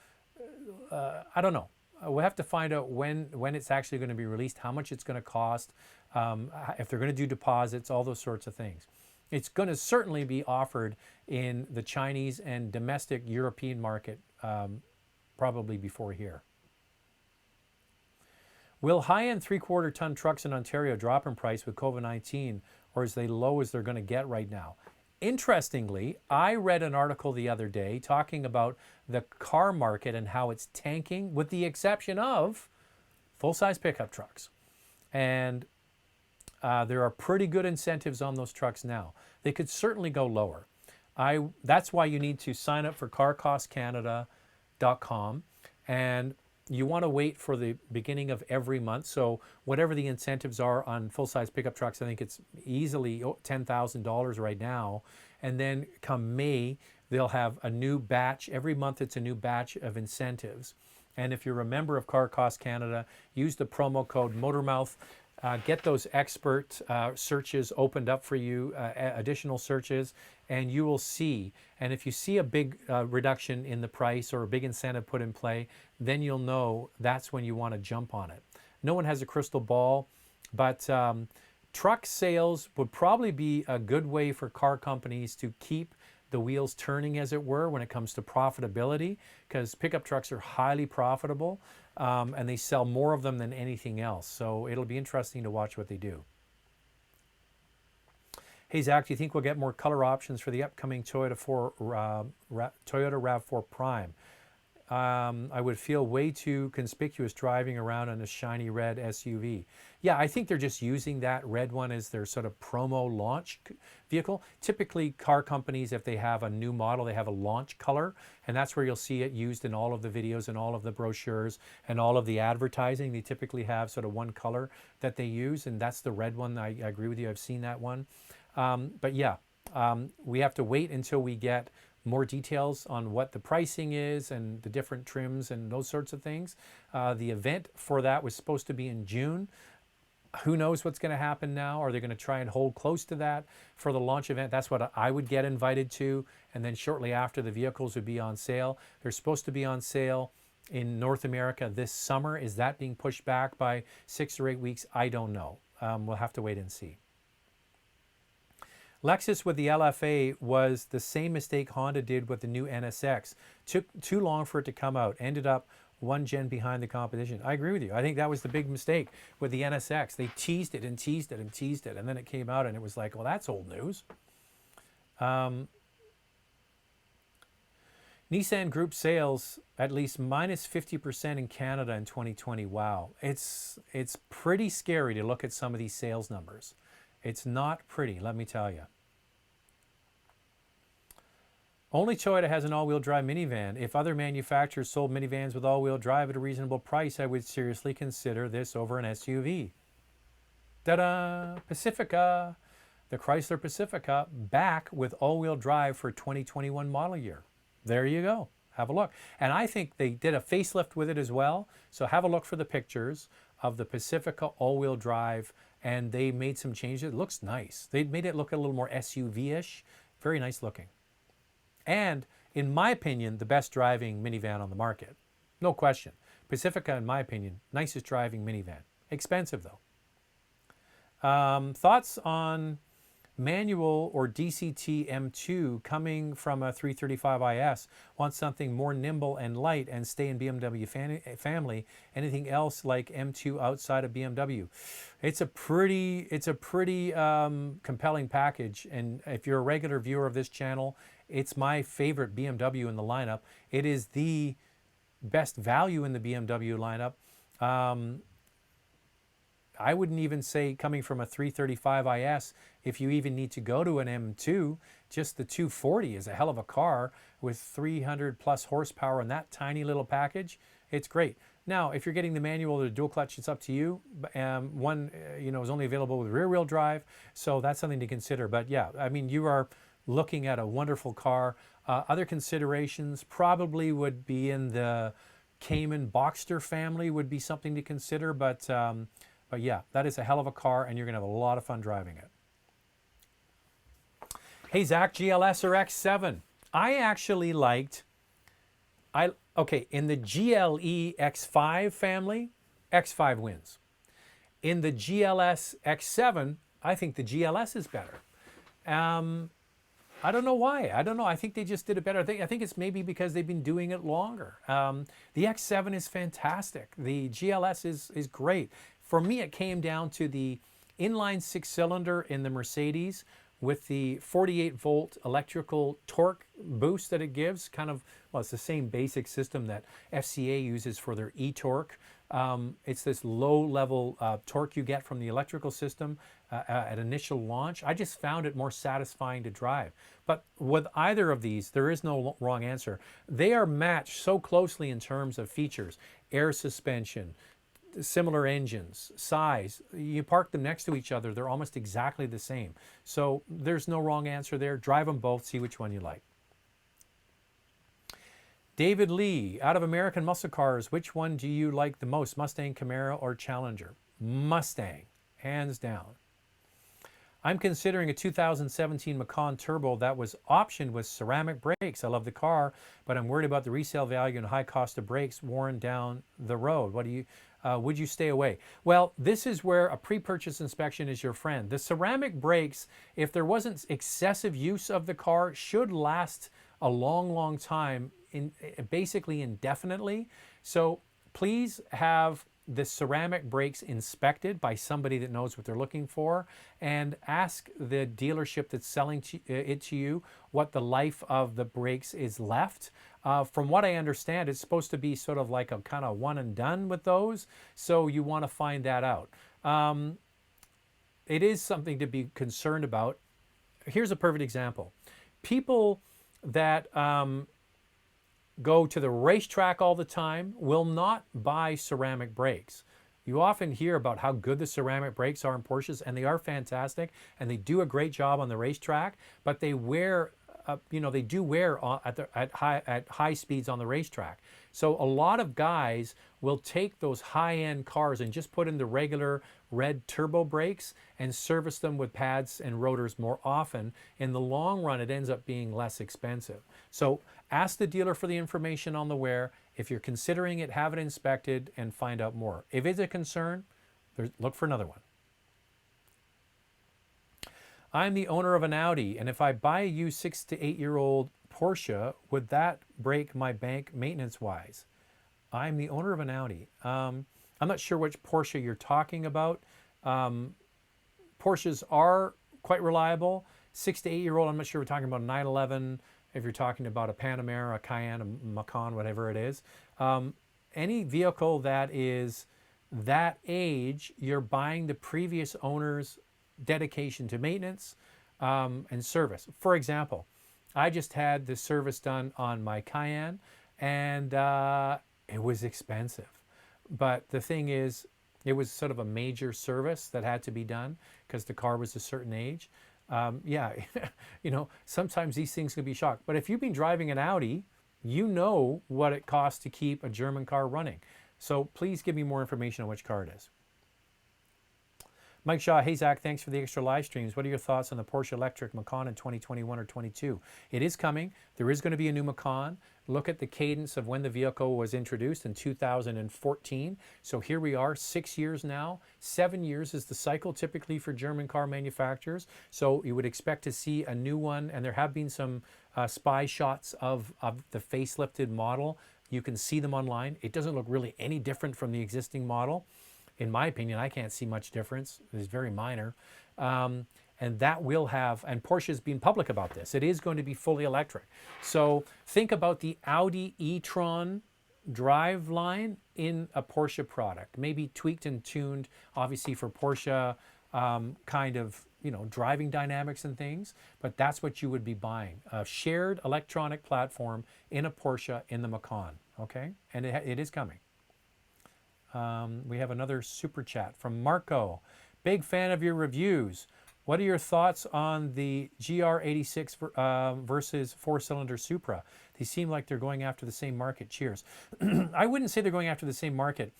don't know. We'll have to find out when it's actually going to be released, how much it's going to cost, if they're going to do deposits, all those sorts of things. It's going to certainly be offered in the Chinese and domestic European market probably before here. Will high-end 3/4 ton trucks in Ontario drop in price with COVID-19, or is they low as they're going to get right now? Interestingly, I read an article the other day talking about the car market and how it's tanking, with the exception of full-size pickup trucks. And there are pretty good incentives on those trucks now. They could certainly go lower. That's why you need to sign up for carcostcanada.com, and you want to wait for the beginning of every month. So whatever the incentives are on full-size pickup trucks, I think it's easily $10,000 right now. And then come May, they'll have a new batch. Every month it's a new batch of incentives. And if you're a member of Car Cost Canada, use the promo code Motormouth. Get those expert searches opened up for you, additional searches, and you will see. And if you see a big reduction in the price or a big incentive put in play, then you'll know that's when you want to jump on it. No one has a crystal ball, but truck sales would probably be a good way for car companies to keep the wheels turning, as it were, when it comes to profitability, because pickup trucks are highly profitable. And they sell more of them than anything else. So it'll be interesting to watch what they do. Hey, Zach, do you think we'll get more color options for the upcoming Toyota RAV4 Prime? I would feel way too conspicuous driving around in a shiny red SUV. Yeah, I think they're just using that red one as their sort of promo launch vehicle. Typically, car companies, if they have a new model, they have a launch color, and that's where you'll see it used in all of the videos and all of the brochures and all of the advertising. They typically have sort of one color that they use, and that's the red one. I agree with you. I've seen that one. But yeah, we have to wait until we get more details on what the pricing is and the different trims and those sorts of things. The event for that was supposed to be in June. Who knows what's going to happen now? Are they going to try and hold close to that for the launch event? That's what I would get invited to. And then shortly after, the vehicles would be on sale. They're supposed to be on sale in North America this summer. Is that being pushed back by 6 or 8 weeks? I don't know. We'll have to wait and see. Lexus with the LFA was the same mistake Honda did with the new NSX. Took too long for it to come out. Ended up one gen behind the competition. I agree with you. I think that was the big mistake with the NSX. They teased it and teased it and teased it, and then it came out and it was like, well, that's old news. Nissan Group sales at least minus 50% in Canada in 2020. Wow. It's pretty scary to look at some of these sales numbers. It's not pretty, let me tell you. Only Toyota has an all-wheel drive minivan. If other manufacturers sold minivans with all-wheel drive at a reasonable price, I would seriously consider this over an SUV. Ta-da! Pacifica. The Chrysler Pacifica back with all-wheel drive for 2021 model year. There you go. Have a look. And I think they did a facelift with it as well. So have a look for the pictures of the Pacifica all-wheel drive, and they made some changes. It looks nice. They made it look a little more SUV-ish. Very nice looking. And in my opinion, the best driving minivan on the market. No question. Pacifica, in my opinion, nicest driving minivan. Expensive though. Thoughts on manual or DCT M2 coming from a 335IS? Want something more nimble and light and stay in BMW family. Anything else like M2 outside of BMW? It's a pretty compelling package. And if you're a regular viewer of this channel, it's my favorite BMW in the lineup. It is the best value in the BMW lineup. I wouldn't even say coming from a 335IS, if you even need to go to an M2, just the 240 is a hell of a car with 300 plus horsepower in that tiny little package. It's great. Now, if you're getting the manual or the dual clutch, it's up to you. One, is only available with rear wheel drive, so that's something to consider. But yeah, I mean, you are looking at a wonderful car. Other considerations probably would be in the Cayman Boxster family would be something to consider, but yeah, that is a hell of a car, and you're going to have a lot of fun driving it. Hey, Zach, GLS or X7? I actually liked, in the GLE X5 family, X5 wins. In the GLS X7, I think the GLS is better. I don't know why. I don't know. I think they just did it better. I think it's maybe because they've been doing it longer. The X7 is fantastic. The GLS is great. For me, it came down to the inline six-cylinder in the Mercedes with the 48-volt electrical torque boost that it gives. It's the same basic system that FCA uses for their e-torque. It's this low-level torque you get from the electrical system at initial launch. I just found it more satisfying to drive. But with either of these, there is no wrong answer. They are matched so closely in terms of features, air suspension, similar engines, size. You park them next to each other, they're almost exactly the same. So there's no wrong answer there. Drive them both, see which one you like. David Lee, out of American muscle cars, which one do you like the most, Mustang, Camaro, or Challenger? Mustang, hands down. I'm considering a 2017 Macan Turbo that was optioned with ceramic brakes. I love the car, but I'm worried about the resale value and high cost of brakes worn down the road. Would you stay away? Well, this is where a pre-purchase inspection is your friend. The ceramic brakes, if there wasn't excessive use of the car, should last a long, long time, basically indefinitely. So please have the ceramic brakes inspected by somebody that knows what they're looking for, and ask the dealership that's selling it to you what the life of the brakes is left. From what I understand, it's supposed to be sort of like a kind of one and done with those, so you want to find that out. It is something to be concerned about. Here's a perfect example. People that go to the racetrack all the time will not buy ceramic brakes. You often hear about how good the ceramic brakes are in Porsches, and they are fantastic, and they do a great job on the racetrack, but they wear, they do wear at high speeds on the racetrack. So a lot of guys will take those high-end cars and just put in the regular red turbo brakes and service them with pads and rotors more often. In the long run, it ends up being less expensive. So ask the dealer for the information on the wear. If you're considering it, have it inspected and find out more. If it's a concern, look for another one. I'm the owner of an Audi, and if I buy a used 6 to 8 year old Porsche, would that break my bank maintenance-wise? I'm the owner of an Audi. I'm not sure which Porsche you're talking about. Porsches are quite reliable. 6 to 8 year old, I'm not sure we're talking about a 911, if you're talking about a Panamera, a Cayenne, a Macan, whatever it is. Any vehicle that is that age, you're buying the previous owner's dedication to maintenance and service. For example, I just had the service done on my Cayenne, and it was expensive. But the thing is, it was sort of a major service that had to be done because the car was a certain age. Yeah, sometimes these things can be shocked. But if you've been driving an Audi, you know what it costs to keep a German car running. So please give me more information on which car it is. Mike Shaw, hey Zach, thanks for the extra live streams. What are your thoughts on the Porsche Electric Macan in 2021 or 22? It is coming. There is going to be a new Macan. Look at the cadence of when the vehicle was introduced in 2014. So here we are, 6 years now. 7 years is the cycle typically for German car manufacturers. So you would expect to see a new one, and there have been some spy shots of the facelifted model. You can see them online. It doesn't look really any different from the existing model. In my opinion, I can't see much difference. It's very minor. And that will have, and Porsche's been public about this, it is going to be fully electric. So think about the Audi e-tron drive line in a Porsche product, maybe tweaked and tuned, obviously for Porsche kind of, driving dynamics and things, but that's what you would be buying. A shared electronic platform in a Porsche in the Macan, okay? And it is coming. We have another super chat from Marco. Big fan of your reviews. What are your thoughts on the GR86 versus four-cylinder Supra? They seem like they're going after the same market. Cheers. I wouldn't say they're going after the same market.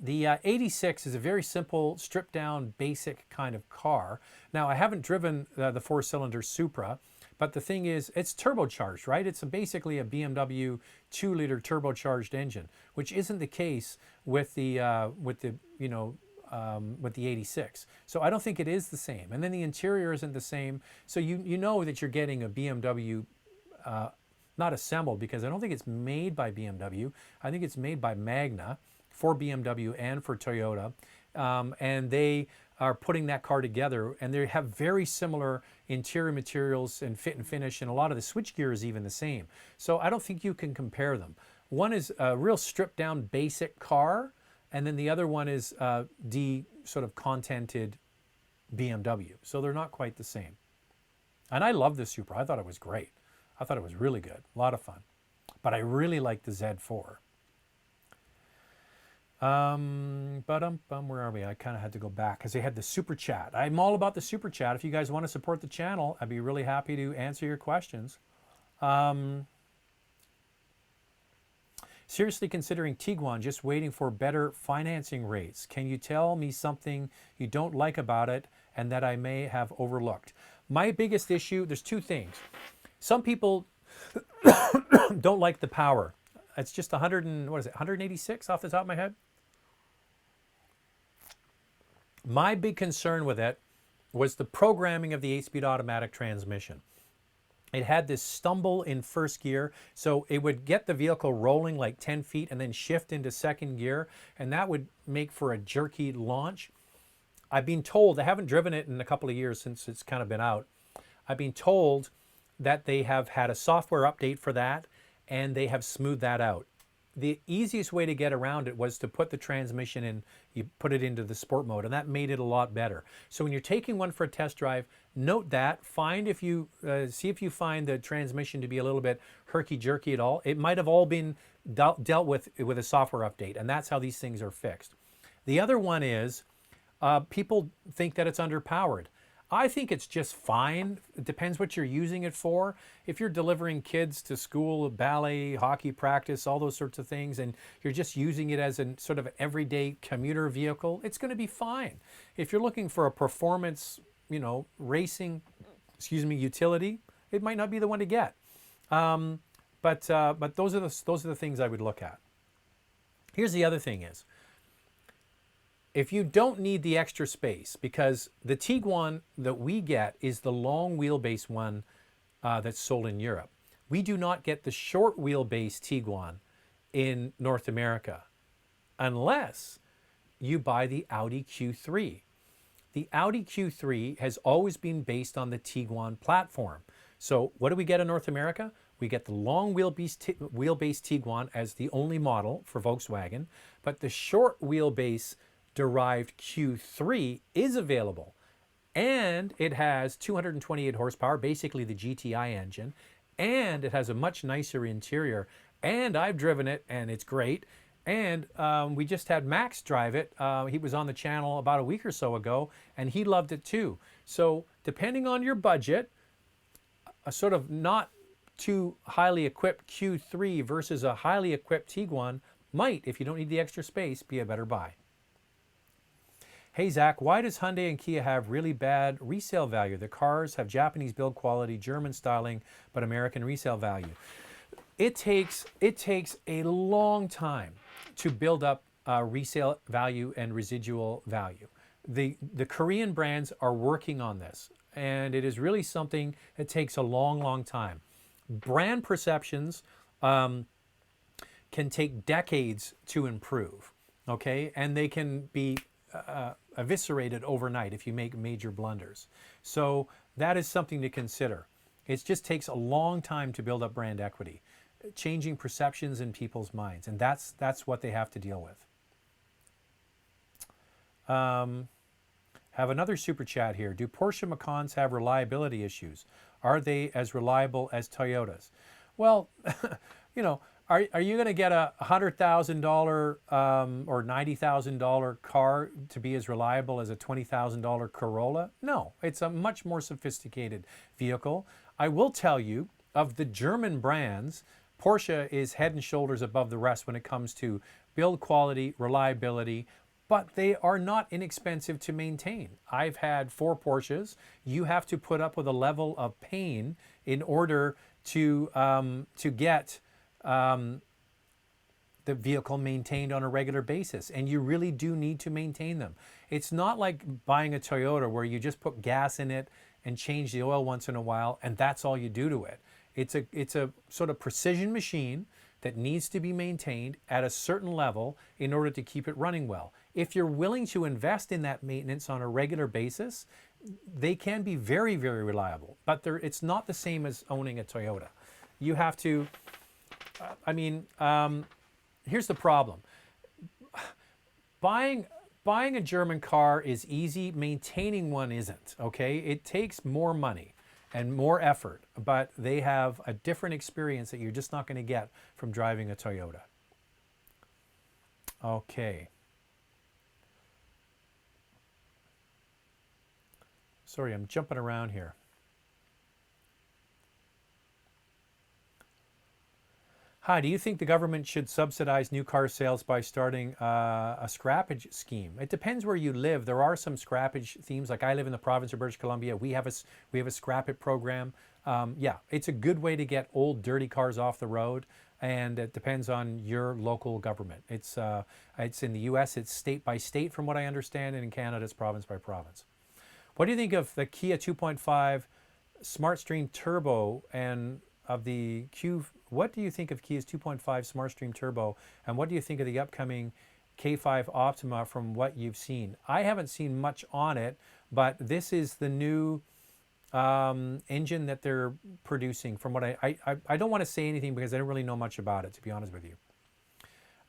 The 86 is a very simple, stripped-down, basic kind of car. Now, I haven't driven the four-cylinder Supra, but the thing is, it's turbocharged, right? It's basically a BMW 2-liter turbocharged engine, which isn't the case with the 86. So I don't think it is the same. And then the interior isn't the same. So you know that you're getting a BMW, not assembled, because I don't think it's made by BMW. I think it's made by Magna for BMW and for Toyota. And they are putting that car together, and they have very similar interior materials and fit and finish, and a lot of the switchgear is even the same. So I don't think you can compare them. One is a real stripped down basic car, and then the other one is the sort of contented BMW. So they're not quite the same. And I love the Supra. I thought it was great. I thought it was really good, a lot of fun. But I really like the Z4. Where are we? I kind of had to go back because they had the super chat. I'm all about the super chat. If you guys want to support the channel, I'd be really happy to answer your questions. Seriously considering Tiguan, just waiting for better financing rates. Can you tell me something you don't like about it and that I may have overlooked? My biggest issue, there's two things. Some people don't like the power. It's just 186 off the top of my head? My big concern with it was the programming of the 8-speed automatic transmission. It had this stumble in first gear, so it would get the vehicle rolling like 10 feet and then shift into second gear, and that would make for a jerky launch. I've been told, I haven't driven it in a couple of years since it's kind of been out, I've been told that they have had a software update for that, and they have smoothed that out. The easiest way to get around it was to put the transmission in, you put it into the sport mode, and that made it a lot better. So when you're taking one for a test drive, note that, see if you find the transmission to be a little bit herky-jerky at all. It might have all been dealt with a software update, and that's how these things are fixed. The other one is, people think that it's underpowered. I think it's just fine. It depends what you're using it for. If you're delivering kids to school, ballet, hockey practice, all those sorts of things, and you're just using it as a sort of everyday commuter vehicle, it's going to be fine. If you're looking for a performance, racing, utility, it might not be the one to get. But those are the things I would look at. Here's the other thing is, if you don't need the extra space, because the Tiguan that we get is the long wheelbase one that's sold in Europe. We do not get the short wheelbase Tiguan in North America unless you buy the Audi Q3. The Audi Q3 has always been based on the Tiguan platform. So what do we get in North America? We get the long wheelbase Tiguan as the only model for Volkswagen, but the short wheelbase derived Q3 is available and it has 228 horsepower, basically the GTI engine, and it has a much nicer interior. And I've driven it, and it's great. And we just had Max drive it. He was on the channel about a week or so ago, and he loved it too. So depending on your budget, a sort of not too highly equipped Q3 versus a highly equipped Tiguan might, if you don't need the extra space, be a better buy. Hey Zach, why does Hyundai and Kia have really bad resale value? The cars have Japanese build quality, German styling, but American resale value. It takes a long time to build up resale value and residual value. The Korean brands are working on this, and it is really something that takes a long, long time. Brand perceptions can take decades to improve, okay? And they can be eviscerated overnight if you make major blunders. So that is something to consider. It just takes a long time to build up brand equity, changing perceptions in people's minds, and that's what they have to deal with. Have another super chat here. Do Porsche Macans have reliability issues? Are they as reliable as Toyotas? Well, you know, are you going to get a $100,000 or $90,000 car to be as reliable as a $20,000 Corolla? No, it's a much more sophisticated vehicle. I will tell you, of the German brands, Porsche is head and shoulders above the rest when it comes to build quality, reliability, but they are not inexpensive to maintain. I've had 4 Porsches. You have to put up with a level of pain in order to get the vehicle maintained on a regular basis, and you really do need to maintain them. It's not like buying a Toyota where you just put gas in it and change the oil once in a while, and that's all you do to it. It's a sort of precision machine that needs to be maintained at a certain level in order to keep it running well. If you're willing to invest in that maintenance on a regular basis, they can be very, very reliable, but it's not the same as owning a Toyota. You have to, here's the problem. Buying a German car is easy, maintaining one isn't, okay? It takes more money and more effort, but they have a different experience that you're just not going to get from driving a Toyota. Okay. Sorry, I'm jumping around here. Hi, do you think the government should subsidize new car sales by starting a scrappage scheme? It depends where you live. There are some scrappage themes. Like I live in the province of British Columbia. We have a scrap it program. Yeah, it's a good way to get old, dirty cars off the road, and it depends on your local government. It's in the U.S. It's state by state, from what I understand, and in Canada it's province by province. What do you think of the Kia 2.5 SmartStream Turbo and of the what do you think of Kia's 2.5 SmartStream Turbo, and what do you think of the upcoming K5 Optima from what you've seen? I haven't seen much on it, but this is the new engine that they're producing. From what I don't want to say anything because I don't really know much about it, to be honest with you.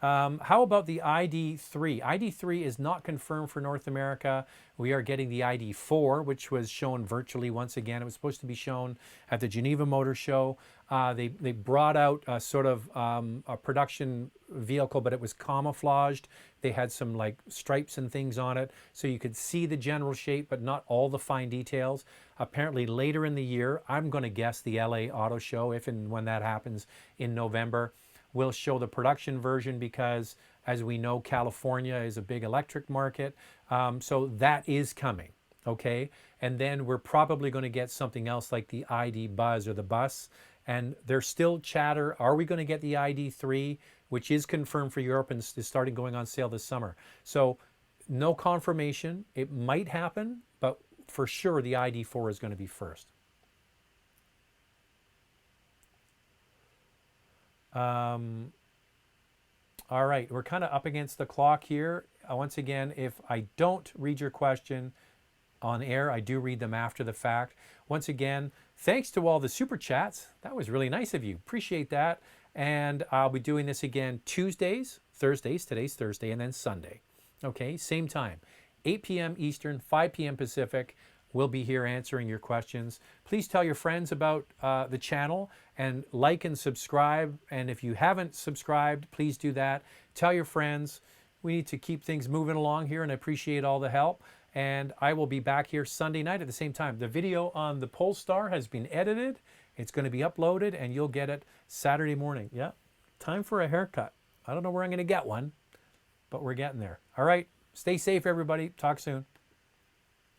How about the ID3? ID3 is not confirmed for North America. We are getting the ID4, which was shown virtually once again. It was supposed to be shown at the Geneva Motor Show. They brought out a sort of a production vehicle, but it was camouflaged. They had some like stripes and things on it, so you could see the general shape, but not all the fine details. Apparently later in the year, I'm going to guess the LA Auto Show, if and when that happens in November, will show the production version because, as we know, California is a big electric market. So that is coming, okay? And then we're probably going to get something else like the ID Buzz or the Bus. And there's still chatter. Are we going to get the ID3, which is confirmed for Europe and is starting going on sale this summer? So no confirmation. It might happen, but for sure the ID4 is going to be first. All right, we're kind of up against the clock here. Once again, if I don't read your question on air, I do read them after the fact. Once again, thanks to all the super chats. That was really nice of you. Appreciate that. And I'll be doing this again Tuesdays, Thursdays, today's Thursday, and then Sunday. Okay, same time, 8 p.m. Eastern, 5 p.m. Pacific. we'll be here answering your questions. Please tell your friends about the channel and like and subscribe. And if you haven't subscribed, please do that. Tell your friends. We need to keep things moving along here, and I appreciate all the help. And I will be back here Sunday night at the same time. The video on the Polestar has been edited. It's going to be uploaded, and you'll get it Saturday morning. Yeah, time for a haircut. I don't know where I'm going to get one, but we're getting there. All right, stay safe, everybody. Talk soon.